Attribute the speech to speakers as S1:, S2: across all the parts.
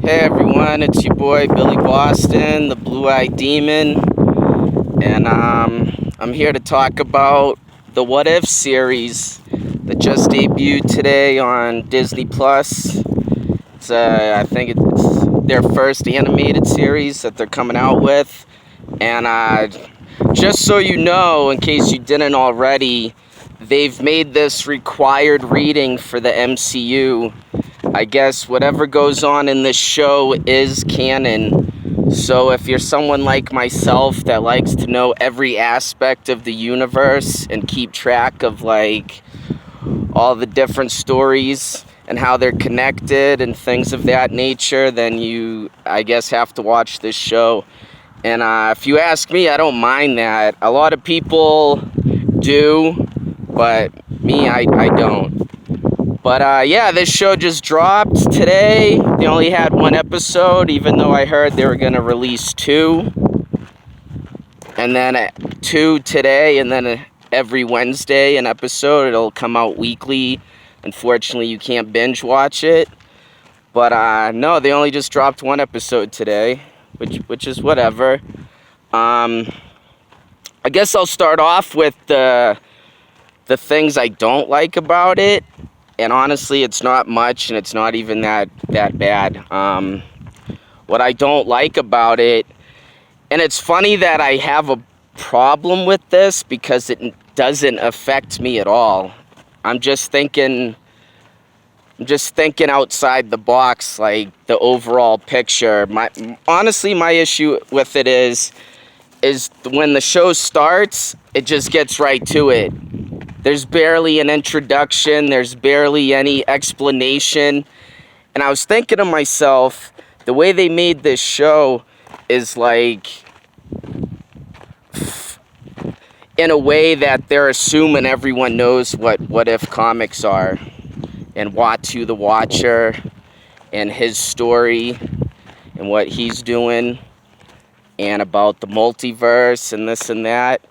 S1: Hey everyone, it's your boy Billy Boston, the Blue-Eyed Demon, and I'm here to talk about the What If series that just debuted today on Disney Plus. I think it's their first animated series that they're coming out with, and just so you know, in case you didn't already, they've made this required reading for the MCU. I guess whatever goes on in this show is canon. So if you're someone like myself that likes to know every aspect of the universe and keep track of like all the different stories and how they're connected and things of that nature, then you, I guess, have to watch this show. And if you ask me, I don't mind that. A lot of people do, but me, I don't. But yeah, this show just dropped today. They only had one episode, even though I heard they were going to release two. And then two today, and then every Wednesday an episode. It'll come out weekly. Unfortunately, you can't binge watch it. But no, they only just dropped one episode today, which is whatever. I guess I'll start off with the things I don't like about it. And honestly, it's not much, and it's not even that bad. What I don't like about it, and it's funny that I have a problem with this because it doesn't affect me at all. I'm just thinking outside the box, like the overall picture. Honestly, my issue with it is when the show starts, it just gets right to it. There's barely an introduction. There's barely any explanation. And I was thinking to myself, the way they made this show is like, in a way that they're assuming everyone knows what if comics are. And Watu the Watcher and his story and what he's doing. And about the multiverse and this and that.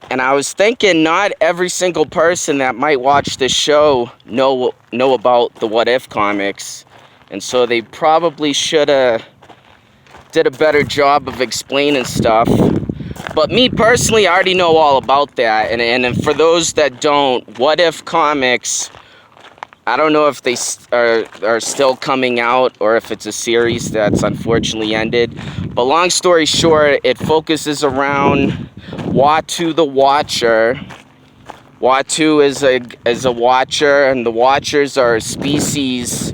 S1: And I was thinking, not every single person that might watch this show know about the What If comics. And so they probably should have did a better job of explaining stuff. But me personally, I already know all about that. And for those that don't, What If comics, I don't know if they are still coming out or if it's a series that's unfortunately ended. But long story short, it focuses around Watu the Watcher. Watu is a watcher, and the Watchers are a species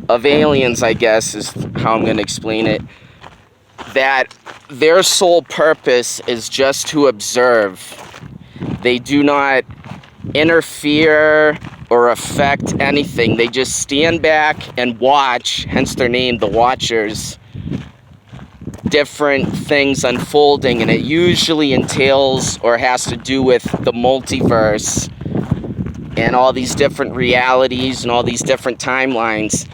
S1: of aliens, I guess, is how I'm going to explain it. That their sole purpose is just to observe. They do not interfere or affect anything. They just stand back and watch, hence their name, the Watchers, different things unfolding, and it usually entails or has to do with the multiverse and all these different realities and all these different timelines.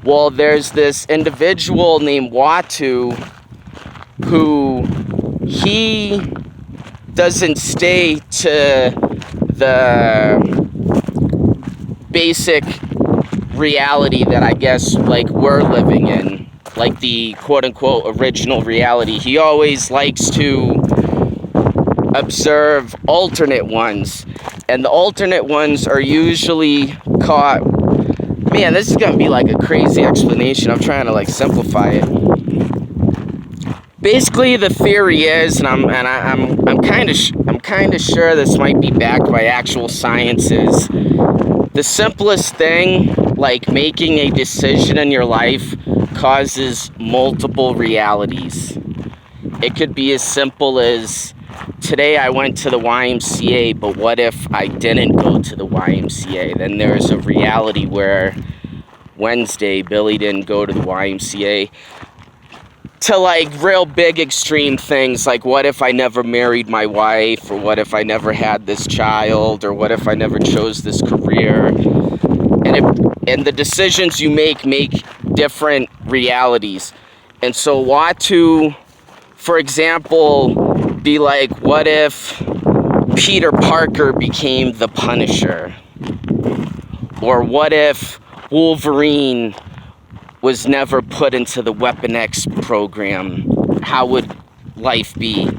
S1: Well, there's this individual named Watu who he doesn't stay to the basic reality that I guess like we're living in, like the quote-unquote original reality. He always likes to observe alternate ones, and the alternate ones are usually caught. Man, this is gonna be like a crazy explanation. I'm trying to like simplify it. Basically, the theory is, and I'm kind of sure this might be backed by actual sciences. The simplest thing, like making a decision in your life, causes multiple realities. It could be as simple as, today I went to the YMCA, but what if I didn't go to the YMCA? Then there's a reality where Wednesday Billy didn't go to the YMCA. To like real big extreme things, like what if I never married my wife, or what if I never had this child, or what if I never chose this career. And the decisions you make different realities. And so Watu, for example, be like, what if Peter Parker became the Punisher? Or what if Wolverine was never put into the Weapon X program, how would life be?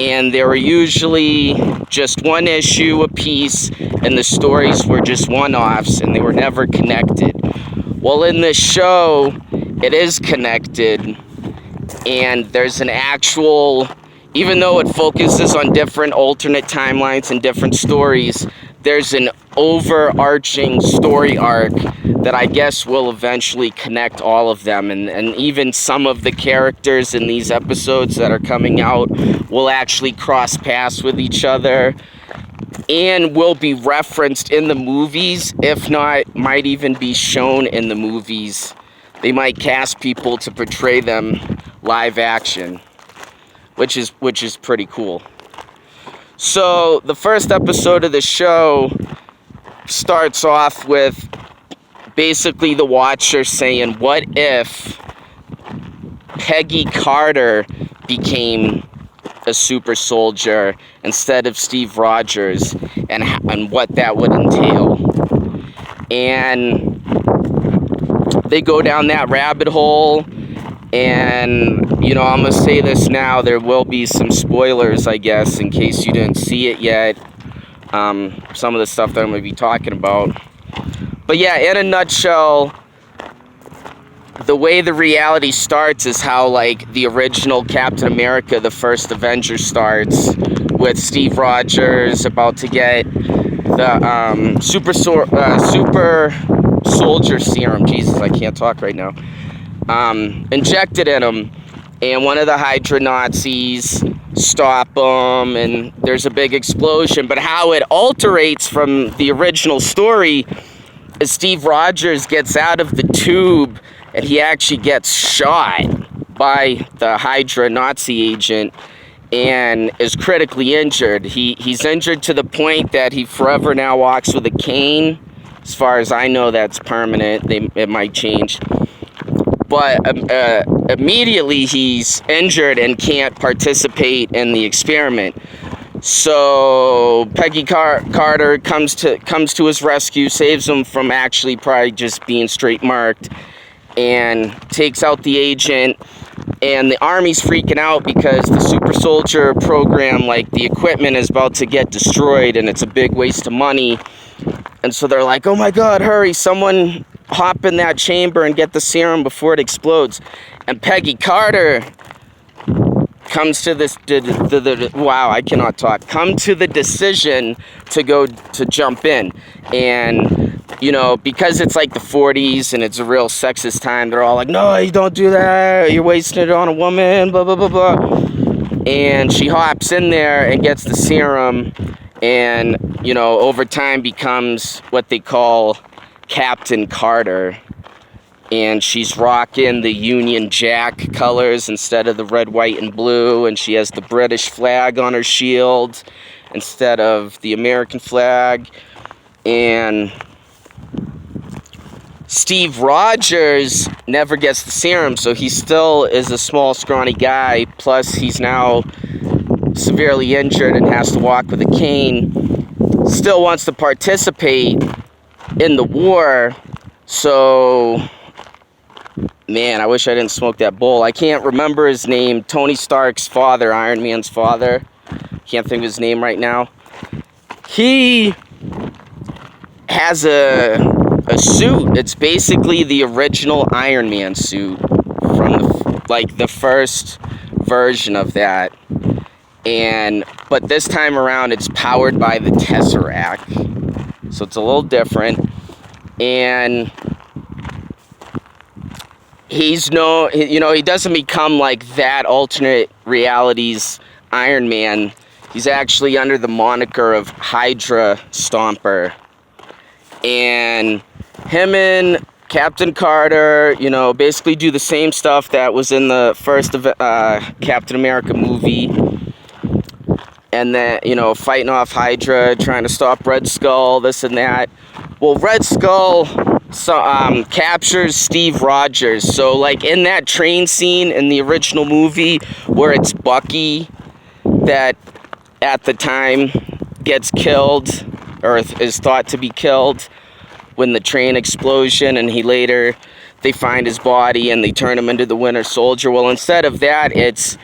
S1: And they were usually just one issue a piece, and the stories were just one-offs, and they were never connected. Well, in this show, it is connected, and there's an actual, even though it focuses on different alternate timelines and different stories, there's an overarching story arc that I guess will eventually connect all of them, and even some of the characters in these episodes that are coming out will actually cross paths with each other and will be referenced in the movies, if not, might even be shown in the movies. They might cast people to portray them live action, which is pretty cool. So the first episode of the show starts off with basically the Watcher saying, what if Peggy Carter became a super soldier instead of Steve Rogers, and what that would entail. And they go down that rabbit hole, and, you know, I'm going to say this now, there will be some spoilers, I guess, in case you didn't see it yet, some of the stuff that I'm going to be talking about. But yeah, in a nutshell, the way the reality starts is how, like, the original Captain America, the first Avenger, starts with Steve Rogers about to get the super soldier serum. Jesus, I can't talk right now. Injected in him, and one of the Hydra Nazis stop him, and there's a big explosion. But how it alterates from the original story is Steve Rogers gets out of the tube, and he actually gets shot by the Hydra Nazi agent and is critically injured. He's injured to the point that he forever now walks with a cane. As far as I know, that's permanent. It might change. But immediately he's injured and can't participate in the experiment. So Peggy Carter comes to his rescue, saves him from actually probably just being straight marked, and takes out the agent. And the army's freaking out because the super soldier program, like, the equipment is about to get destroyed, and it's a big waste of money. And so they're like, oh my god, hurry, someone hop in that chamber and get the serum before it explodes. And Peggy Carter comes to this, wow, I cannot talk, come to the decision to jump in. And, you know, because it's like the 40s and it's a real sexist time, they're all like, no, you don't do that, you're wasting it on a woman, blah, blah, blah, blah. And she hops in there and gets the serum, and, you know, over time becomes what they call Captain Carter. And she's rocking the Union Jack colors instead of the red, white, and blue. And she has the British flag on her shield instead of the American flag. And Steve Rogers never gets the serum, so he still is a small, scrawny guy. Plus, he's now severely injured and has to walk with a cane. Still wants to participate in the war. So, man, I wish I didn't smoke that bowl. I can't remember his name. Tony Stark's father, Iron Man's father. Can't think of his name right now. He has a suit. It's basically the original Iron Man suit from the first version of that. But this time around, it's powered by the Tesseract. So it's a little different. And he's he doesn't become like that alternate realities Iron Man. He's actually under the moniker of Hydra Stomper. And him and Captain Carter, basically do the same stuff that was in the first Captain America movie. And then, fighting off Hydra, trying to stop Red Skull, this and that. Well, Red Skull captures Steve Rogers. So, like, in that train scene in the original movie where it's Bucky that, at the time, gets killed, or is thought to be killed, when the train explosion, and he later they find his body and they turn him into the Winter Soldier. Well, instead of that, it's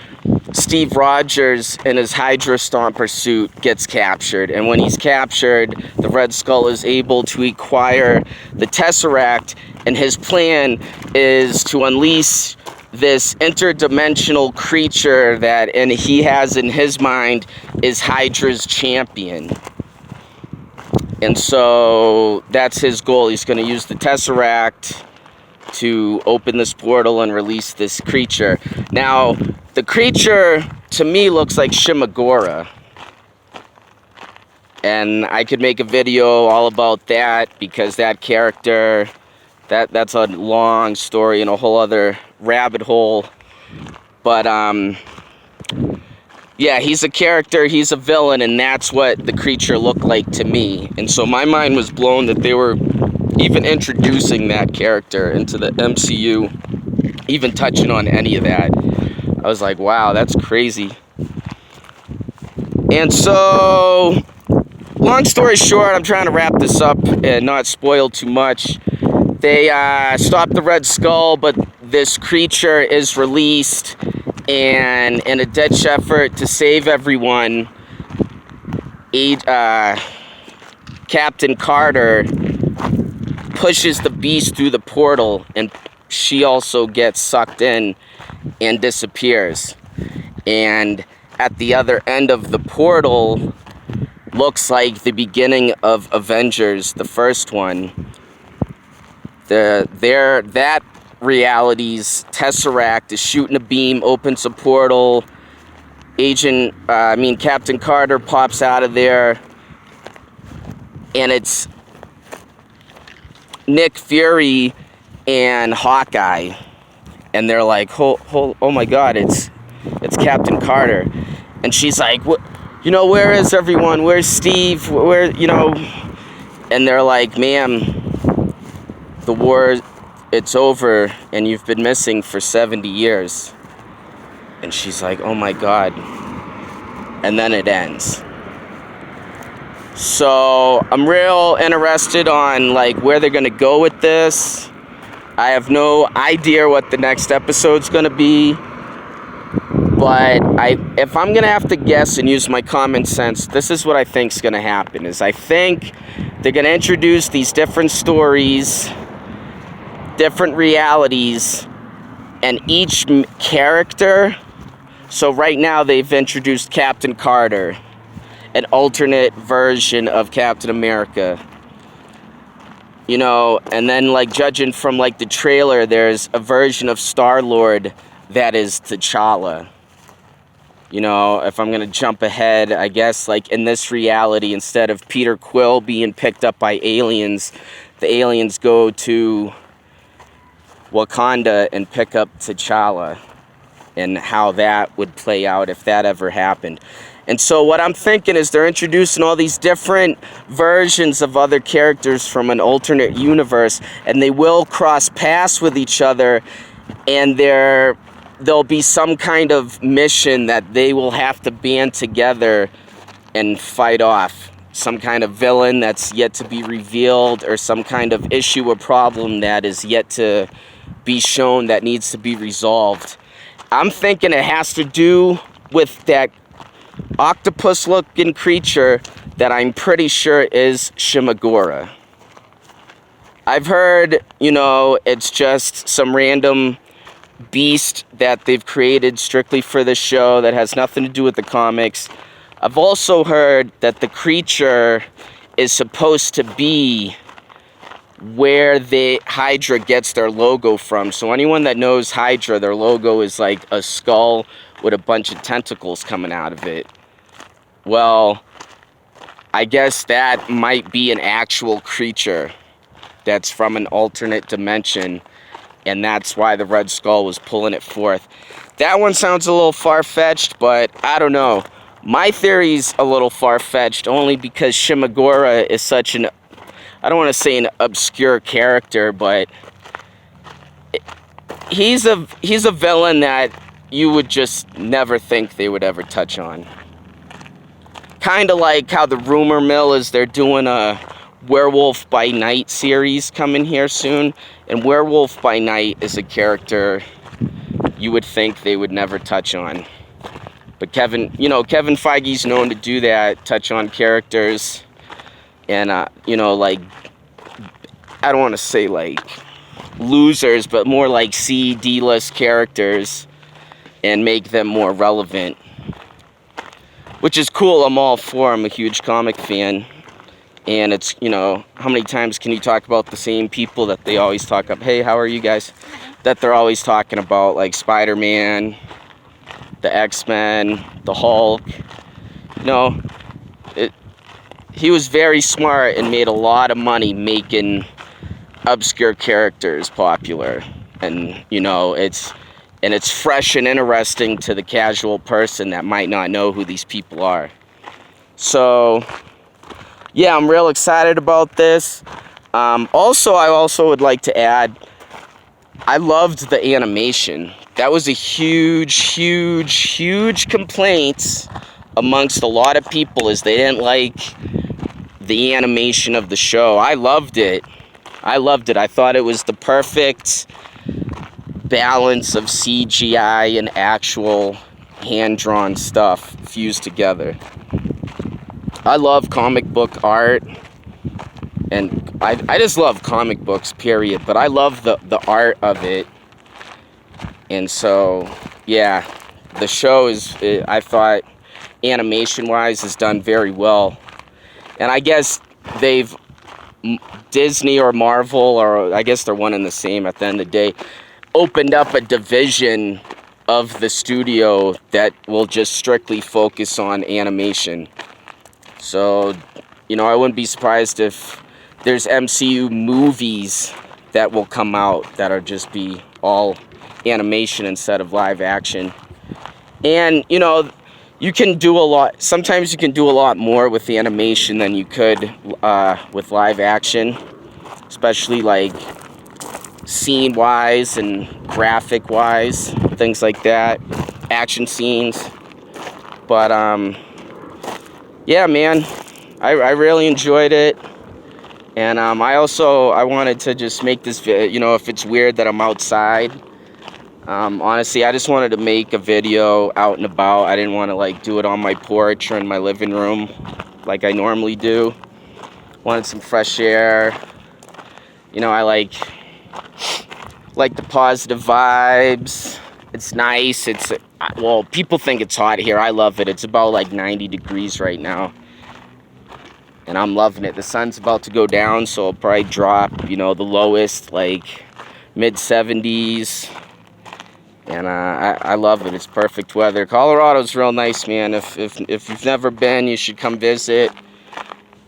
S1: Steve Rogers in his Hydra Stomper suit gets captured. And when he's captured, the Red Skull is able to acquire the Tesseract. And his plan is to unleash this interdimensional creature that, and he has in his mind, is Hydra's champion. And so that's his goal. He's going to use the Tesseract to open this portal and release this creature. Now, the creature to me looks like Shimagora. And I could make a video all about that, because that character, that's a long story and a whole other rabbit hole. But yeah, he's a character, he's a villain, and that's what the creature looked like to me. And so my mind was blown that they were even introducing that character into the MCU, even touching on any of that. I was like, wow, that's crazy. And so, long story short, I'm trying to wrap this up and not spoil too much. They stop the Red Skull, but this creature is released, and in a ditch effort to save everyone, Captain Carter pushes the beast through the portal, and she also gets sucked in and disappears. And at the other end of the portal looks like the beginning of Avengers, the first one. That reality's Tesseract is shooting a beam, opens a portal. Captain Carter pops out of there, and it's Nick Fury and Hawkeye, and they're like, oh my God, it's Captain Carter. And she's like, what, where is everyone? Where's Steve? And they're like, ma'am, the war, it's over, and you've been missing for 70 years. And she's like, oh my God. And then it ends. So I'm real interested on where they're gonna go with this. I have no idea what the next episode's gonna be, but if I'm gonna have to guess and use my common sense, this is what I think's gonna happen. Is I think they're gonna introduce these different stories, different realities, and each character. So right now they've introduced Captain Carter, an alternate version of Captain America. And then judging from the trailer, there's a version of Star-Lord that is T'Challa. If I'm gonna jump ahead, I guess in this reality, instead of Peter Quill being picked up by aliens, the aliens go to Wakanda and pick up T'Challa, and how that would play out if that ever happened. And so what I'm thinking is they're introducing all these different versions of other characters from an alternate universe, and they will cross paths with each other, and there'll be some kind of mission that they will have to band together and fight off. Some kind of villain that's yet to be revealed, or some kind of issue or problem that is yet to be shown that needs to be resolved. I'm thinking it has to do with that octopus-looking creature that I'm pretty sure is Shimagora. I've heard, it's just some random beast that they've created strictly for the show that has nothing to do with the comics. I've also heard that the creature is supposed to be where Hydra gets their logo from. So anyone that knows Hydra, their logo is like a skull with a bunch of tentacles coming out of it. Well, I guess that might be an actual creature that's from an alternate dimension, and that's why the Red Skull was pulling it forth. That one sounds a little far-fetched, but I don't know. My theory's a little far-fetched only because Shimagora is such an, I don't want to say an obscure character, but he's a villain that you would just never think they would ever touch on. Kind of like how the rumor mill is they're doing a Werewolf by Night series coming here soon. And Werewolf by Night is a character you would think they would never touch on. But Kevin Feige's known to do that, touch on characters. And, like, I don't want to say, like, losers, but more like D-list characters and make them more relevant. Which is cool, I'm all for. I'm a huge comic fan. And it's, how many times can you talk about the same people that they always talk about? Hey, how are you guys? That they're always talking about, like Spider-Man, the X-Men, the Hulk. He was very smart and made a lot of money making obscure characters popular. And, it's fresh and interesting to the casual person that might not know who these people are. So, yeah, I'm real excited about this. I also would like to add, I loved the animation. That was a huge complaint amongst a lot of people, is they didn't like the animation of the show. I loved it. I thought it was the perfect balance of CGI and actual hand-drawn stuff fused together. I love comic book art, and I just love comic books, period. But I love the art of it. And so, yeah, the show I thought, animation-wise, is done very well. And I guess Disney or Marvel, or I guess they're one and the same at the end of the day, opened up a division of the studio that will just strictly focus on animation. So, I wouldn't be surprised if there's MCU movies that will come out that are just be all animation instead of live action. And, you can do a lot. Sometimes you can do a lot more with the animation than you could with live action, especially like scene-wise and graphic-wise, things like that, action scenes. But yeah, man, I really enjoyed it. And I wanted to just make this video. If it's weird that I'm outside, honestly, I just wanted to make a video out and about. I didn't want to like do it on my porch or in my living room like I normally do. Wanted some fresh air. I like the positive vibes. It's nice. Well, people think it's hot here. I love it. It's about like 90 degrees right now, and I'm loving it. The sun's about to go down, so it'll probably drop, the lowest, like mid-70s. And I love it. It's perfect weather. Colorado's real nice, man. If you've never been, you should come visit.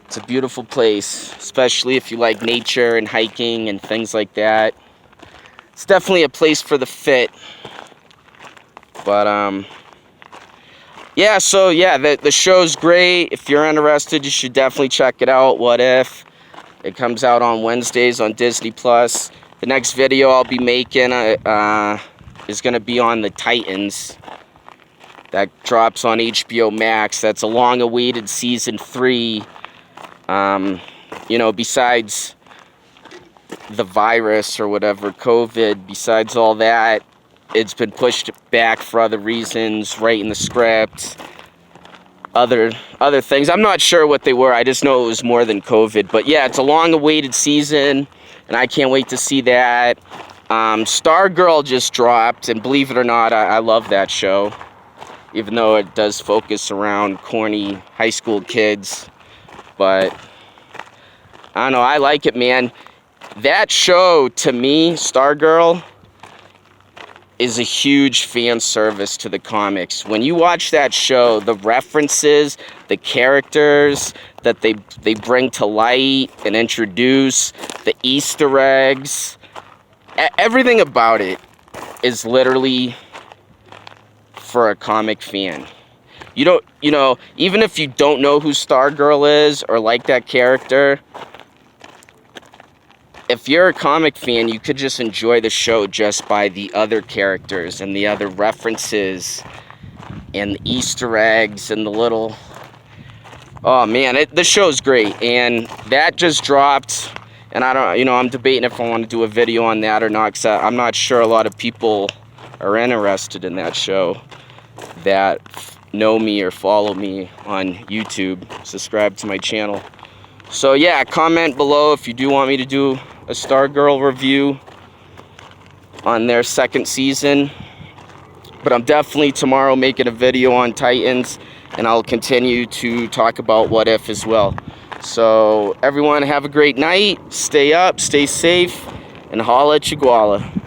S1: It's a beautiful place, especially if you like nature and hiking and things like that. It's definitely a place for the fit. But yeah, so yeah, the show's great. If you're interested, you should definitely check it out. What If? It comes out on Wednesdays on Disney Plus. The next video I'll be making is going to be on the Titans. That drops on HBO Max. That's a long-awaited season 3. Besides the virus or whatever, COVID, besides all that, it's been pushed back for other reasons, writing the script, other things. I'm not sure what they were. I just know it was more than COVID. But yeah, it's a long-awaited season, and I can't wait to see that. Stargirl just dropped, and believe it or not, I love that show, even though it does focus around corny high school kids. But I don't know, I like it, man. That show, to me, Stargirl, is a huge fan service to the comics. When you watch that show, the references, the characters that they bring to light and introduce, the Easter eggs, everything about it is literally for a comic fan. Even if you don't know who Stargirl is or like that character, if you're a comic fan, you could just enjoy the show just by the other characters and the other references and the Easter eggs and the little... Oh man, the show's great. And that just dropped. And I don't, I'm debating if I want to do a video on that or not, because I'm not sure a lot of people are interested in that show that know me or follow me on YouTube, subscribe to my channel. So yeah, comment below if you do want me to do a Stargirl review on their second season. But I'm definitely tomorrow making a video on Titans, and I'll continue to talk about What If as well. So everyone have a great night, stay up, stay safe, and holla at Chiguala.